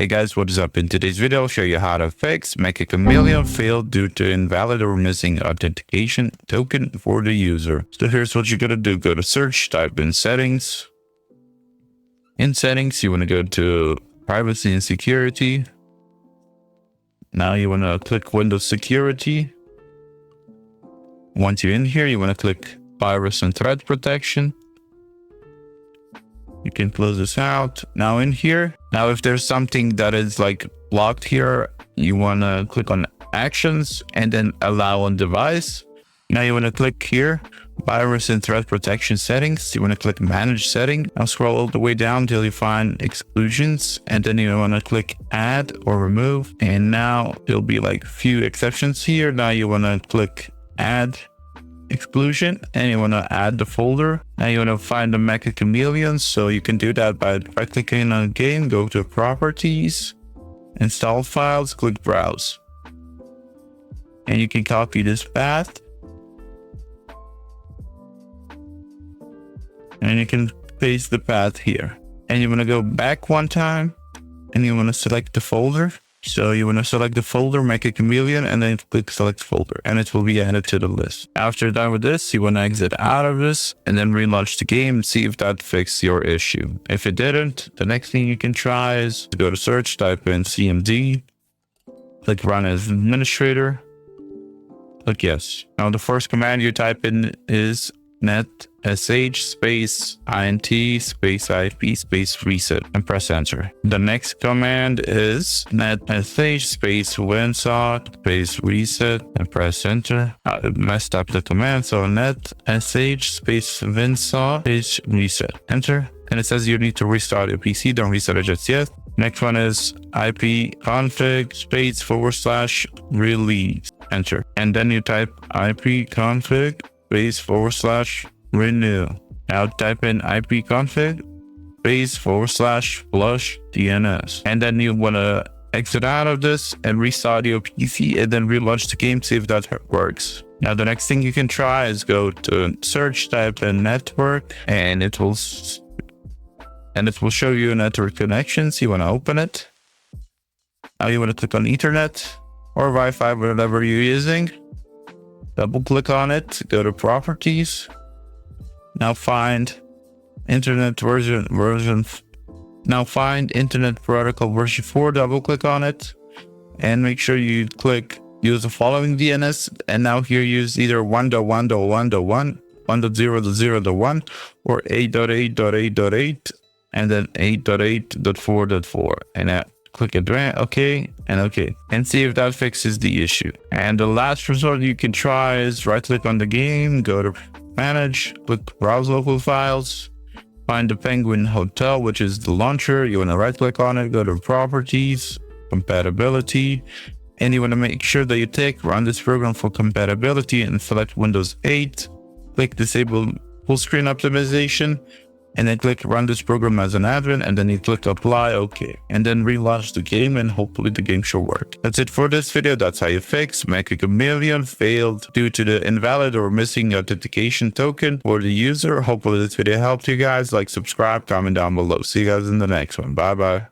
Hey guys, what is up? In today's video, I'll show you how to fix Meccha Chameleon failed due to invalid or missing authentication token for the user. So here's what you're gonna do. Go to search, type in settings. In settings, you wanna go to privacy and security. Now you wanna click Windows Security. Once you're in here, you wanna click Virus and Threat Protection. You can close this out. Now in here, now if there's something that is like blocked here, you want to click on actions and then allow on device. Now you want to click here, virus and threat protection settings. You want to click manage setting. Now scroll all the way down till you find exclusions, and then you want to click add or remove. And now there'll be like few exceptions here. Now you want to click add exclusion and you want to add the folder. Now you want to find the Meccha Chameleon, so you can do that by right clicking on the game, go to properties, install files, click browse, and you can copy this path and you can paste the path here, and you want to go back one time and you want to select the folder. So you want to select the folder, Meccha Chameleon, and then click select folder, and it will be added to the list. After you're done with this, you want to exit out of this and then relaunch the game and see if that fixed your issue. If it didn't, the next thing you can try is to go to search, type in CMD, click run as administrator, click yes. Now the first command you type in is net sh space int space ip space reset and press enter. The next command is net sh space winsock space reset and press enter. I messed up the command, so net sh space winsock space reset, enter. And it says you need to restart your PC. Don't restart it just yet. Next one is ipconfig space / release, enter. And then you type ipconfig space / renew. Now type in ipconfig space / flush DNS. And then you want to exit out of this and restart your PC and then relaunch the game, see if that works. Now the next thing you can try is go to search, type in network, and it will show you network connections. You want to open it. Now you want to click on Ethernet or Wi-Fi, whatever you're using. Double click on it, go to properties. Now find internet version. Now find internet protocol version 4, double click on it and make sure you click use the following DNS. And now here use either 1.1.1.1, 1.0.0.1 or 8.8.8.8 and then 8.8.4.4. And click it, okay, and okay, and see if that fixes the issue. And the last resort you can try is right click on the game, go to manage, click browse local files, find the Penguin Hotel, which is the launcher. You want to right click on it, go to properties, compatibility, and you want to make sure that you take run this program for compatibility and select Windows 8, click disable full screen optimization, and then click run this program as an admin, and then you click apply, okay, and then relaunch the game and hopefully the game should work. That's it for this video. That's how you fix Meccha Chameleon failed due to the invalid or missing authentication token for the user. Hopefully this video helped you guys. Like, subscribe, comment down below. See you guys in the next one. Bye bye.